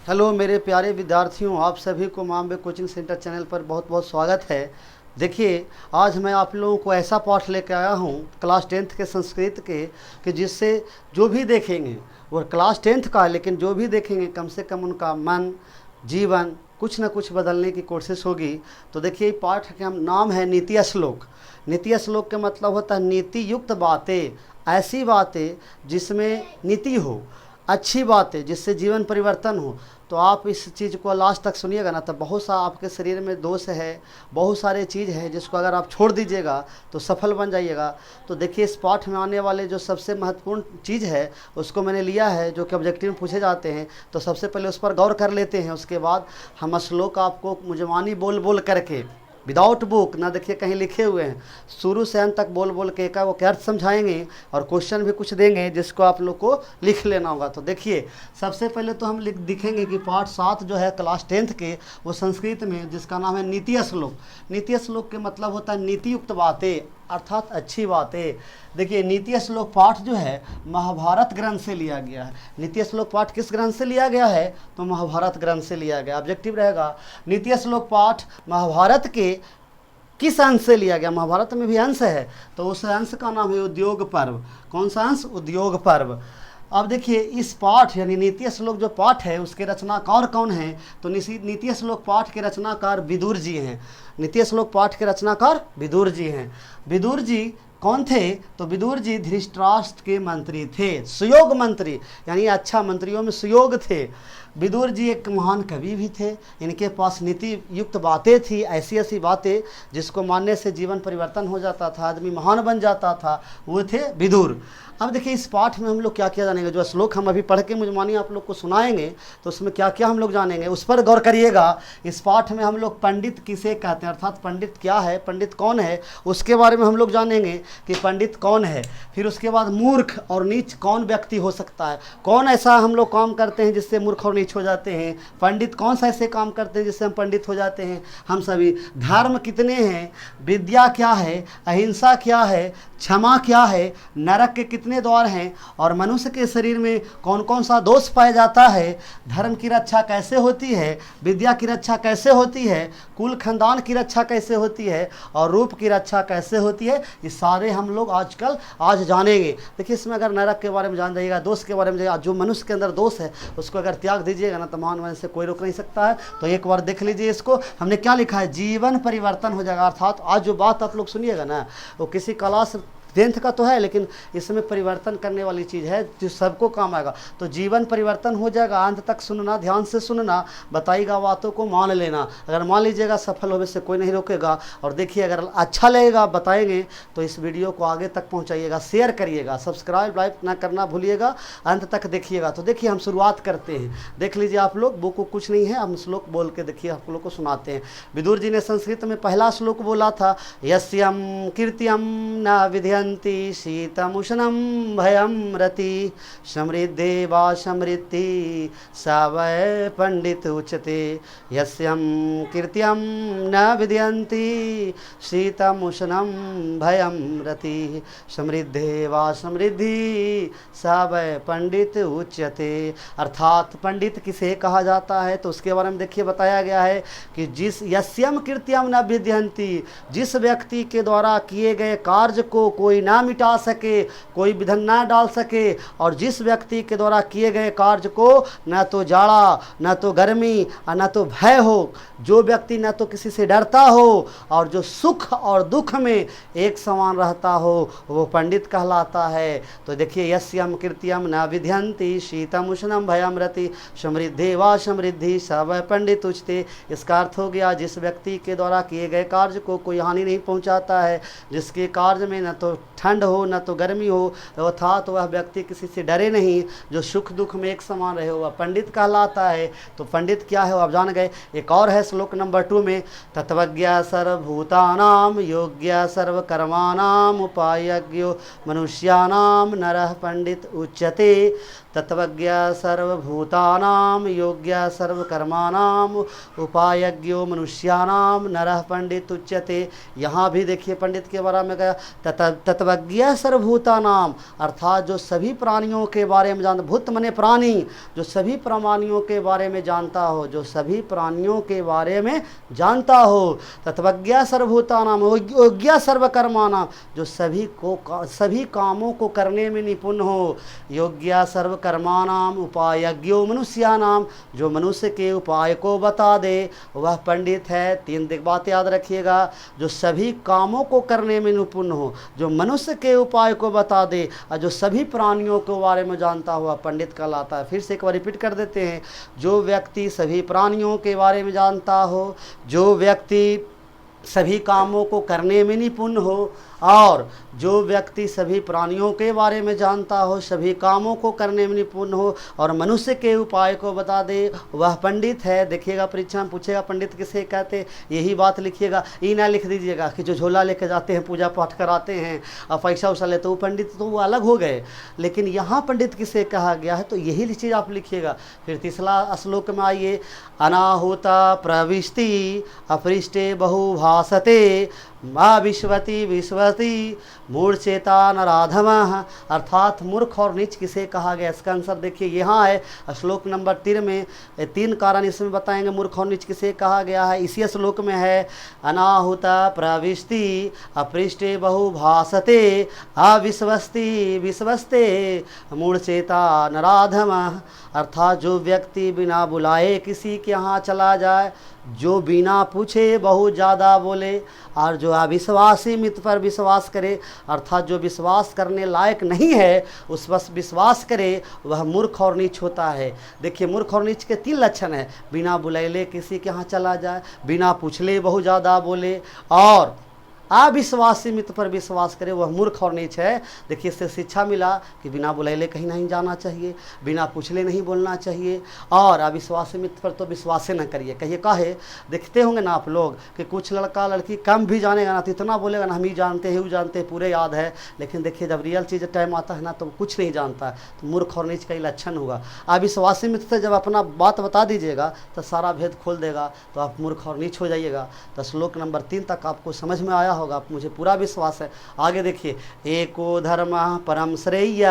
Hello मेरे प्यारे विद्यार्थियों, आप सभी को मामबे कोचिंग सेंटर चैनल पर बहुत बहुत स्वागत है। देखिए, आज मैं आप लोगों को ऐसा पाठ लेकर आया हूँ क्लास 10th के संस्कृत के, कि जिससे जो भी देखेंगे वो क्लास 10th का, लेकिन जो भी देखेंगे कम से कम उनका मन, जीवन कुछ न कुछ बदलने की कोशिश होगी। तो देखिए, पाठ का नाम है नीति श्लोक। नीति श्लोक का मतलब होता है नीति युक्त बातें, ऐसी बातें जिसमें नीति हो, अच्छी बातें जिससे जीवन परिवर्तन हो। तो आप इस चीज़ को लास्ट तक सुनिएगा ना, तो बहुत सा आपके शरीर में दोष है, बहुत सारे चीज़ है जिसको अगर आप छोड़ दीजिएगा तो सफल बन जाइएगा। तो देखिए, इस पाठ में आने वाले जो सबसे महत्वपूर्ण चीज़ है उसको मैंने लिया है, जो कि ऑब्जेक्टिव में पूछे जाते हैं। तो सबसे पहले उस पर गौर कर लेते हैं, उसके बाद हम श्लोक आपको मुजमानी बोल बोल करके, विदाउट बुक ना देखिए कहीं लिखे हुए हैं, शुरू से अंत तक बोल बोल के एक वो अर्थ समझाएंगे और क्वेश्चन भी कुछ देंगे जिसको आप लोग को लिख लेना होगा। तो देखिए, सबसे पहले तो हम दिखेंगे कि पाठ 7 जो है क्लास 10th के, वो संस्कृत में, जिसका नाम है नीति श्लोक। नीति श्लोक के मतलब होता है नीति युक्त बातें, अर्थात अच्छी बातें। देखिए, नीति श्लोक पाठ जो है महाभारत ग्रंथ से लिया गया है। नीति श्लोक पाठ किस ग्रंथ से लिया गया है? तो महाभारत ग्रंथ से लिया गया। ऑब्जेक्टिव रहेगा, नीति श्लोक पाठ महाभारत के किस अंश से लिया गया? महाभारत में भी अंश है, तो उस अंश का नाम है उद्योग पर्व। कौन सा अंश? उद्योग पर्व। अब देखिए, इस पाठ यानी नीति श्लोक जो पाठ है उसके रचनाकार कौन हैं? तो नीति श्लोक पाठ के रचनाकार विदुर जी हैं। नीति श्लोक पाठ के रचनाकार विदुर जी हैं। विदुर जी कौन थे? तो विदुर जी धृतराष्ट्र के मंत्री थे, सुयोग मंत्री, यानी अच्छा मंत्रियों में सुयोग थे। विदुर जी एक महान कवि भी थे। इनके पास नीति युक्त बातें थी, ऐसी ऐसी बातें जिसको मानने से जीवन परिवर्तन हो जाता था, आदमी महान बन जाता था, वो थे विदुर। अब देखिए, इस पाठ में हम लोग क्या क्या जानेंगे। जो श्लोक हम अभी पढ़ के मुजमानी आप लोग को सुनाएंगे तो उसमें क्या क्या हम लोग जानेंगे, उस पर गौर करिएगा। इस पाठ में हम लोग पंडित किसे कहते हैं, अर्थात पंडित क्या है, पंडित कौन है, उसके बारे में हम लोग जानेंगे कि पंडित कौन है। फिर उसके बाद मूर्ख और नीच कौन व्यक्ति हो सकता है, कौन ऐसा हम लोग काम करते हैं जिससे मूर्ख और नीच हो जाते हैं, पंडित कौन सा ऐसे काम करते हैं जिससे हम पंडित हो जाते हैं हम सभी, धर्म कितने हैं, विद्या क्या है, अहिंसा क्या है, क्षमा क्या है, नरक के कितने द्वार हैं, और मनुष्य के शरीर में कौन कौन सा दोष पाया जाता है, धर्म की रक्षा कैसे होती है, विद्या की रक्षा कैसे होती है, कुल खानदान की रक्षा कैसे होती है, और रूप की रक्षा कैसे होती है, ये सारे हम लोग आज जानेंगे। देखिए, इसमें अगर नरक के बारे में जान जाइएगा, दोष के बारे में जाइएगा, जो मनुष्य के अंदर दोष है उसको अगर त्याग दीजिएगा ना, तो महान बनने से कोई रोक नहीं सकता है। तो एक बार देख लीजिए, इसको हमने क्या लिखा है, जीवन परिवर्तन हो जाएगा। अर्थात आज जो बात आप लोग सुनिएगा ना, वो किसी क्लास 10th का तो है, लेकिन इसमें परिवर्तन करने वाली चीज़ है जो सबको काम आएगा। तो जीवन परिवर्तन हो जाएगा। अंत तक सुनना, ध्यान से सुनना, बताइएगा बातों को मान लेना। अगर मान लीजिएगा, सफल होने से कोई नहीं रोकेगा। और देखिए, अगर अच्छा लगेगा बताएंगे तो इस वीडियो को आगे तक पहुंचाइएगा, शेयर करिएगा, सब्सक्राइब लाइक ना करना भूलिएगा, अंत तक देखिएगा। तो देखिए, हम शुरुआत करते हैं। देख लीजिए आप लोग, बुक कुछ नहीं है, हम श्लोक बोल के देखिए आप लोग को सुनाते हैं। विदुर जी ने संस्कृत में पहला श्लोक बोला था, यस्यम कीर्त्यम न विधयन्ति शीतमुष्णं भयं रति समृद्धे वा समृद्धि सा वै पंडित उच्यते। यस्यं कीर्त्यं न विधयन्ति शीतमुष्णं भयं रति समृद्धे वा समृद्धि सा वै पंडित उच्यते। अर्थात पंडित किसे कहा जाता है, तो उसके बारे में देखिए बताया गया है कि जिस यस्यम कीर्त्यम न विधयन्ति, जिस व्यक्ति के द्वारा किए गए कार्य को कोई ना मिटा सके, कोई विघन ना डाल सके, और जिस व्यक्ति के द्वारा किए गए कार्य को न तो जाड़ा, न तो गर्मी, और न तो भय हो, जो व्यक्ति न तो किसी से डरता हो, और जो सुख और दुख में एक समान रहता हो, वो पंडित कहलाता है। तो देखिए, यस्यम कीर्त्यम न विधयन्ति शीतम उष्णम भयम रति समृद्धे वा समृद्धि स वै पंडित उच्यते। इसका अर्थ हो गया, जिस व्यक्ति के द्वारा किए गए कार्य को कोई हानि नहीं पहुंचाता है, जिसके कार्य में न तो ठंड हो न तो गर्मी हो, अर्थात वह व्यक्ति किसी से डरे नहीं, जो सुख दुख में एक समान रहे, वह पंडित कहलाता है। तो पंडित क्या है वो आप जान गए। एक और है श्लोक नंबर 2 में, तत्वज्ञ सर्वभूतानां योग्य सर्वकर्माणां उपायज्ञो मनुष्याणां नरः पंडित उच्यते। तत्वज्ञ सर्वभूतानां योग्य सर्वकर्माणाम उपायज्ञो मनुष्याणाम नरः पंडित उच्यते। यहाँ भी देखिए पंडित के बारे में कहा तत्वज्ञ सर्वभूतानाम, अर्थात जो सभी प्राणियों के बारे में जानता, भूत मने प्राणी, जो सभी प्राणियों के बारे में जानता हो, जो सभी प्राणियों के बारे में जानता हो। तत्वज्ञ सर्वभूतानाम योग्य सर्वकर्माणाम, जो सभी कामों को करने में निपुण हो। योग्य सर्वकर्माणाम उपायज्ञो मनुष्यानाम, जो मनुष्य के उपाय को बता दे वह पंडित है। तीन बात याद रखिएगा, जो सभी कामों को करने में निपुण हो, जो मनुष्य के उपाय को बता दे और जो सभी प्राणियों के बारे में जानता हुआ पंडित कहलाता है। फिर से एक बार रिपीट कर देते हैं, जो व्यक्ति सभी प्राणियों के बारे में जानता हो, जो व्यक्ति सभी कामों को करने में निपुण हो, और जो व्यक्ति सभी प्राणियों के बारे में जानता हो, सभी कामों को करने में निपुण हो और मनुष्य के उपाय को बता दे वह पंडित है। देखिएगा परीक्षा में पूछेगा पंडित किसे कहते, यही बात लिखिएगा। ये ना लिख दीजिएगा कि जो झोला लेके जाते हैं पूजा पाठ कराते हैं और पैसा उसा लेते, वो पंडित तो वो अलग हो गए, लेकिन यहाँ पंडित किसे कहा गया है तो यही चीज़ आप लिखिएगा। फिर तीसरा श्लोक में आइए, अनाहुता प्रविष्टि अपृष्टे बहुभासते माँ विश्वती विश्वती मूर्छेता नराधमः, अर्थात मूर्ख और नीच किसे कहा गया। इसका आंसर देखिए यहाँ है श्लोक नंबर 3 में। 3 कारण इसमें बताएंगे मूर्ख और नीच किसे कहा गया है। इसी श्लोक में है, अनाहुता प्रविष्टि अपृष्टे बहुभासते अविश्वस्ति विश्वस्ते मूर्छेता नराधमः, अर्थात जो व्यक्ति बिना बुलाए किसी के यहाँ चला जाए, जो बिना पूछे बहुत ज़्यादा बोले और जो अविश्वासी मित्र पर विश्वास करे, अर्थात जो विश्वास करने लायक नहीं है उस पर विश्वास करे, वह मूर्ख और नीच होता है। देखिए मूर्ख और नीच के 3 लक्षण हैं, बिना बुलाए किसी के यहाँ चला जाए, बिना पूछले बहुत ज़्यादा बोले और अविश्वासी मित्र पर विश्वास करे, वह मूर्ख और नीच है। देखिए इससे शिक्षा मिला कि बिना बुलाए कहीं नहीं जाना चाहिए, बिना पूछले नहीं बोलना चाहिए और अविश्वासी मित्र पर तो विश्वास न करिए। कहिए काहे, देखते होंगे ना आप लोग कि कुछ लड़का लड़की कम भी जानेगा ना तो इतना बोलेगा ना हम ही जानते हैं, वो जानते हैं, पूरे याद है, लेकिन देखिए जब रियल चीज़ टाइम आता है ना तो कुछ नहीं जानता है, तो मूर्ख और नीच का ही लक्षण होगा। अविश्वासी मित्र से जब अपना बात बता दीजिएगा तो सारा भेद खोल देगा, तो आप मूर्ख और नीच हो जाइएगा। तो श्लोक नंबर 3 तक आपको समझ में आया होगा, मुझे पूरा विश्वास है। आगे देखिए, एको धर्म परम श्रेय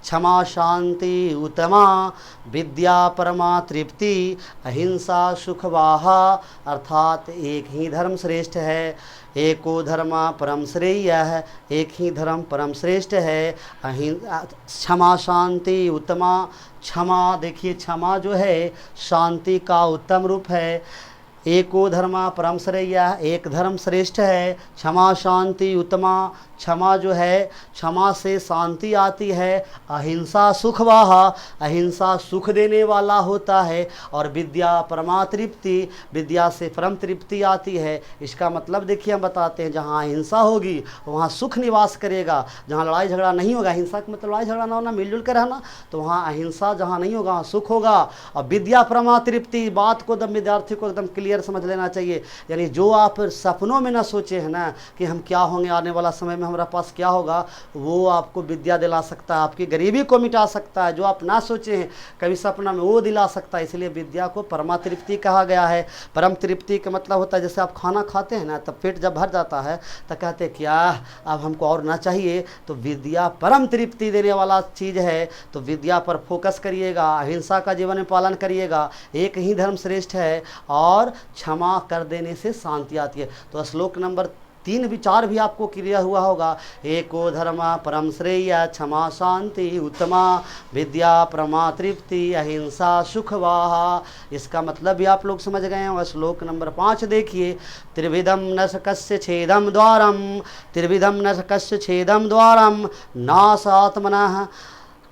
क्षमा शांति उत्तमा विद्या परमा तृप्ति अहिंसा सुखवाहा, अर्थात एक ही धर्म श्रेष्ठ है। एको धर्म परम श्रेय है, एक ही धर्म परम श्रेष्ठ है। क्षमा शांति उत्तमा, क्षमा देखिए क्षमा जो है शांति का उत्तम रूप है। एको धर्मा परम श्रेय, एक धर्म श्रेष्ठ है। क्षमा शांति उत्तमा, क्षमा जो है क्षमा से शांति आती है। अहिंसा सुखवाहा, अहिंसा सुख देने वाला होता है। और विद्या परमा तृप्ति, विद्या से परम तृप्ति आती है। इसका मतलब देखिए हम बताते हैं, जहाँ अहिंसा होगी वहाँ सुख निवास करेगा। जहाँ लड़ाई झगड़ा नहीं होगा, हिंसा का मतलब लड़ाई झगड़ा ना होना, मिलजुल कर रहना, तो वहाँ अहिंसा जहाँ नहीं होगा वहाँ सुख होगा। और विद्या परमा तृप्ति, बात को एकदम विद्यार्थी को एकदम क्लियर समझ लेना चाहिए। यानी जो आप सपनों में ना सोचे हैं ना कि हम क्या होंगे, आने वाला समय में हमारा पास क्या होगा, वो आपको विद्या दिला सकता है, आपकी गरीबी को मिटा सकता है। जो आप ना सोचे हैं कभी सपना में, वो दिला सकता है। इसलिए विद्या को परमा तृप्ति कहा गया है। परम तृप्ति का मतलब होता है जैसे आप खाना खाते हैं ना, तब पेट जब भर जाता है तो कहते हैं क्या अब हमको और ना चाहिए। तो विद्या परम तृप्ति देने वाला चीज़ है। तो विद्या पर फोकस करिएगा, अहिंसा का जीवन में पालन करिएगा। एक ही धर्म श्रेष्ठ है और क्षमा कर देने से शांति आती है। तो श्लोक नंबर 3 विचार भी आपको क्लियर हुआ होगा। एको धर्म परम श्रेय क्षमा शांति उत्तमा विद्या परमा तृप्ति अहिंसा सुखवाहा। इसका मतलब भी आप लोग समझ गए होंगे। श्लोक नंबर 5 देखिए, त्रिविधम नरकस्य छेदम द्वारम, त्रिविधम नरकस्य छेदम द्वारम नासात्मनः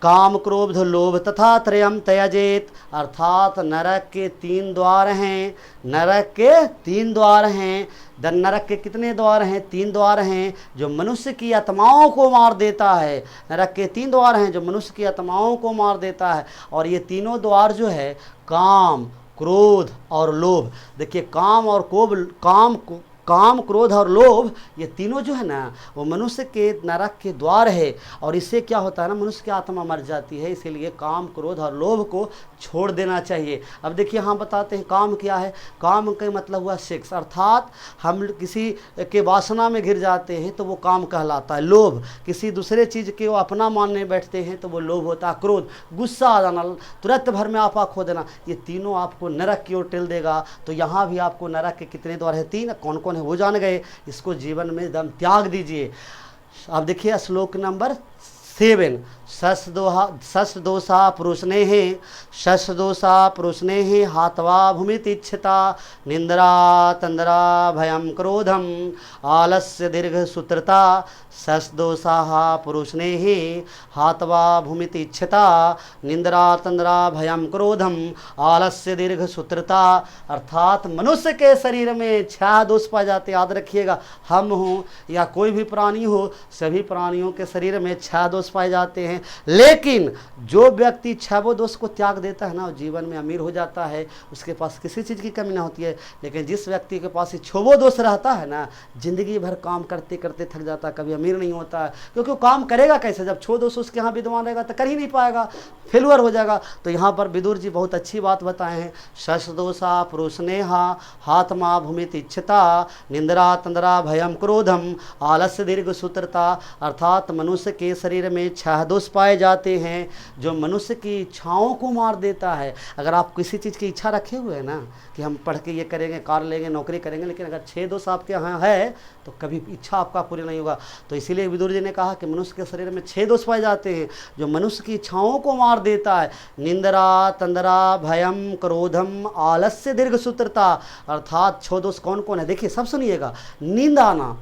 काम क्रोध लोभ तथा त्रयम त्यजेत, अर्थात नरक के 3 द्वार हैं। नरक के 3 द्वार हैं। नरक के कितने द्वार हैं? 3 द्वार हैं जो मनुष्य की आत्माओं को मार देता है। नरक के 3 द्वार हैं जो मनुष्य की आत्माओं को मार देता है। और ये तीनों द्वार जो है काम क्रोध और लोभ। देखिए काम और काम, क्रोध और लोभ, ये तीनों जो है ना वो मनुष्य के नरक के द्वार है, और इससे क्या होता है ना, मनुष्य की आत्मा मर जाती है। इसीलिए काम, क्रोध और लोभ को छोड़ देना चाहिए। अब देखिए हम बताते हैं काम क्या है। काम का मतलब हुआ सेक्स, अर्थात हम किसी के वासना में घिर जाते हैं तो वो काम कहलाता है। लोभ, किसी दूसरे चीज़ के वो अपना मानने बैठते हैं तो वो लोभ होता है। क्रोध, गुस्सा आ जाना, तुरंत भर में आपा खो देना, ये तीनों आपको नरक की ओर टिल देगा। तो यहाँ भी आपको नरक के कितने द्वार है? 3। कौन कौन है वो जान गए। इसको जीवन में दम त्याग दीजिए। अब देखिए श्लोक नंबर 7। शस्त्रदोषा पुरुषने हाथवा भूमितिच्छता निंद्रा तंद्रा भयं क्रोधम आलस्य दीर्घ सूत्रता। शस्त्रदोषा पुरुषने हाथवा भूमितिच्छता निंद्रा तंद्रा भयं क्रोधम आलस्य दीर्घ सूत्रता। अर्थात मनुष्य के शरीर में 6 दोष पाए जाते। याद रखिएगा, हम हो या कोई भी प्राणी हो, सभी प्राणियों के शरीर में 6 दोष पाए जाते हैं। लेकिन जो व्यक्ति 6 दोष को त्याग देता है ना, वो जीवन में अमीर हो जाता है, उसके पास किसी चीज़ की कमी ना होती है। लेकिन जिस व्यक्ति के पास 6 दोष रहता है ना, जिंदगी भर काम करते करते थक जाता है, कभी अमीर नहीं होता है। क्योंकि वो काम करेगा कैसे जब 6 दोष उसके यहाँ विद्यमान रहेगा, तो कर ही नहीं पाएगा, फेलुअर हो जाएगा। तो यहाँ पर विदुर जी बहुत अच्छी बात बताए हैं। शस्त्रदोषा पुरुषनेहा हाथमा भूमितिच्छता निंद्रा तंद्रा भयं क्रोधम आलस्य दीर्घ सूत्रता। अर्थात मनुष्य के शरीर में 6 दोष पाए जाते हैं जो मनुष्य की इच्छाओं को मार देता है। अगर आप किसी चीज़ की इच्छा रखे हुए हैं ना कि हम पढ़ के ये करेंगे, कार लेंगे, नौकरी करेंगे, लेकिन अगर 6 दोष आपके यहाँ है तो कभी इच्छा आपका पूरी नहीं होगा। तो इसीलिए विदुर जी ने कहा कि मनुष्य के शरीर में 6 दोष पाए जाते हैं जो मनुष्य की इच्छाओं को मार देता है। निंद्रा तंद्रा भयं क्रोधम आलस्य दीर्घ सूत्रता। अर्थात 6 दोष कौन कौन है? देखिए सब सुनिएगा। नींद आना,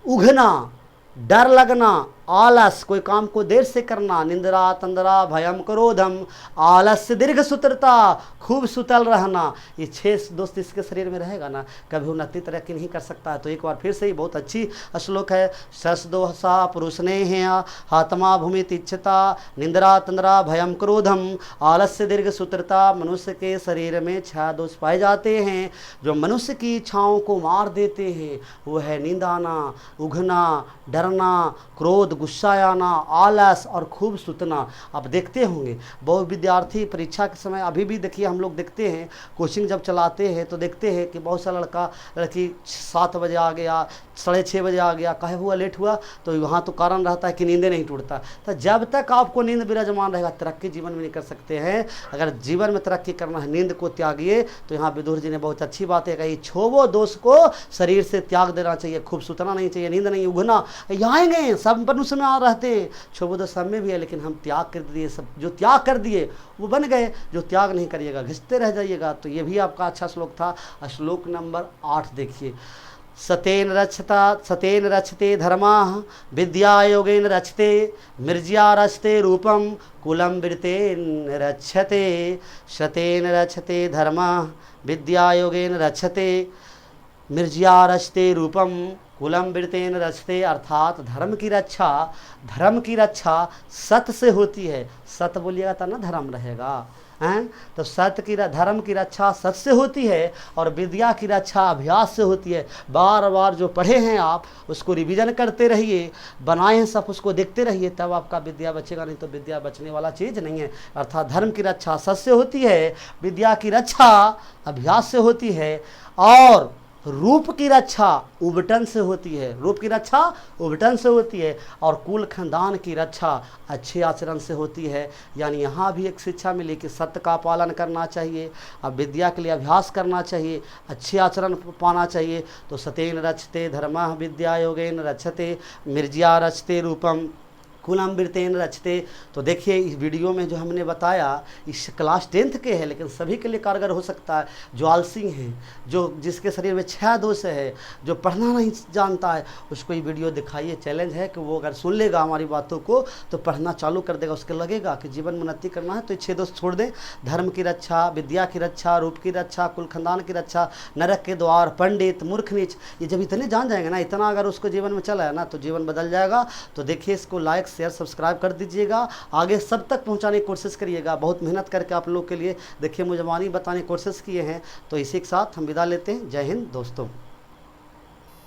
उघना, डर लगना, आलस, कोई काम को देर से करना, निंद्रा तंद्रा भयं क्रोधम आलस्य दीर्घ सूत्रता, खूब सुतल रहना। ये 6 दोष इसके शरीर में रहेगा ना, कभी उन्नति तरक्की नहीं कर सकता है। तो एक बार फिर से ही बहुत अच्छी श्लोक है। शस्त्रदोषा पुरुषने हाथमा भूमितिच्छता निंद्रा तंद्रा भयं क्रोधम आलस्य दीर्घ सूत्रता। मनुष्य के शरीर में 6 दोष पाए जाते हैं जो मनुष्य की इच्छाओं को मार देते हैं। वो है नींद आना, उघना, डरना, क्रोध, गुस्सा आना, आलस और खूब सुतना। आप देखते होंगे बहुत विद्यार्थी परीक्षा के समय, अभी भी देखिए हम लोग देखते हैं कोचिंग जब चलाते हैं तो देखते हैं कि बहुत सा लड़का लड़की 7 बजे आ गया, 6:30 बजे आ गया, काहे हुआ लेट हुआ, तो वहाँ तो कारण रहता है कि नींदें नहीं टूटता। तो जब तक आपको नींद विराजमान रहेगा तरक्की जीवन में नहीं कर सकते हैं। अगर जीवन में तरक्की करना है नींद को त्यागिए। तो यहाँ विदुर जी ने बहुत अच्छी बात है कही, 6 दोष को शरीर से त्याग देना चाहिए। खूब सुतना नहीं चाहिए, नींद नहीं, उघना, यहाँ आएंगे सब मनुष्य में आ रहते हैं, 6 दोष सब में भी है, लेकिन हम त्याग कर दिए। सब जो त्याग कर दिए वो बन गए, जो त्याग नहीं करिएगा घिसते रह जाइएगा। तो ये भी आपका अच्छा श्लोक था। श्लोक नंबर 8 देखिए। सतेन रचते धर्माः विद्या योगेन रचते मिर्ज्या रचते रूपम कुलम वृतेन रक्षते। शतेन रचते धर्माः विद्या योगेन रचते मिर्ज्या रचते रूपम कुलम वृतेन रचते। अर्थात धर्म की रक्षा सत्य से होती है। सत्य बोलिएगा तब ना धर्म रहेगा, हैं? तो धर्म की रक्षा सत्य से होती है और विद्या की रक्षा अभ्यास से होती है। बार बार जो पढ़े हैं आप उसको रिवीजन करते रहिए, बनाए हैं सब उसको देखते रहिए, तब आपका विद्या बचेगा, नहीं तो विद्या बचने वाला चीज़ नहीं है। अर्थात धर्म की रक्षा सत्य से होती है, विद्या की रक्षा अभ्यास से होती है, और रूप की रक्षा उबटन से होती है। रूप की रक्षा उबटन से होती है, और कुल खानदान की रक्षा अच्छे आचरण से होती है। यानी यहाँ भी एक शिक्षा मिली कि सत्य का पालन करना चाहिए, अब विद्या के लिए अभ्यास करना चाहिए, अच्छे आचरण पाना चाहिए। तो सतेन रचते धर्मः विद्या योगेन रचते मिर्ज्या रचते रूपम कुलम वृतेन रचते। तो देखिए इस वीडियो में जो हमने बताया इस क्लास 10th के है, लेकिन सभी के लिए कारगर हो सकता है। जो आलसी हैं, जो जिसके शरीर में 6 दोष है, जो पढ़ना नहीं जानता है, उसको ये वीडियो दिखाइए। चैलेंज है कि वो अगर सुन लेगा हमारी बातों को तो पढ़ना चालू कर देगा। उसके लगेगा कि जीवन में उन्नति करना है तो ये 6 दोष छोड़ दें। धर्म की रक्षा, विद्या की रक्षा, रूप की रक्षा, कुल खानदान की रक्षा, नरक के द्वार, पंडित, मूर्ख नीच, ये जब इतने जान जाएंगे ना, इतना अगर उसको जीवन में चला है ना, तो जीवन बदल जाएगा। तो देखिए इसको लाइक शेयर सब्सक्राइब कर दीजिएगा, आगे सब तक पहुंचाने की कोशिश करिएगा। बहुत मेहनत करके आप लोग के लिए देखिए मुझे बताने की कोशिश किए हैं। तो इसी के साथ हम विदा लेते हैं। जय हिंद दोस्तों।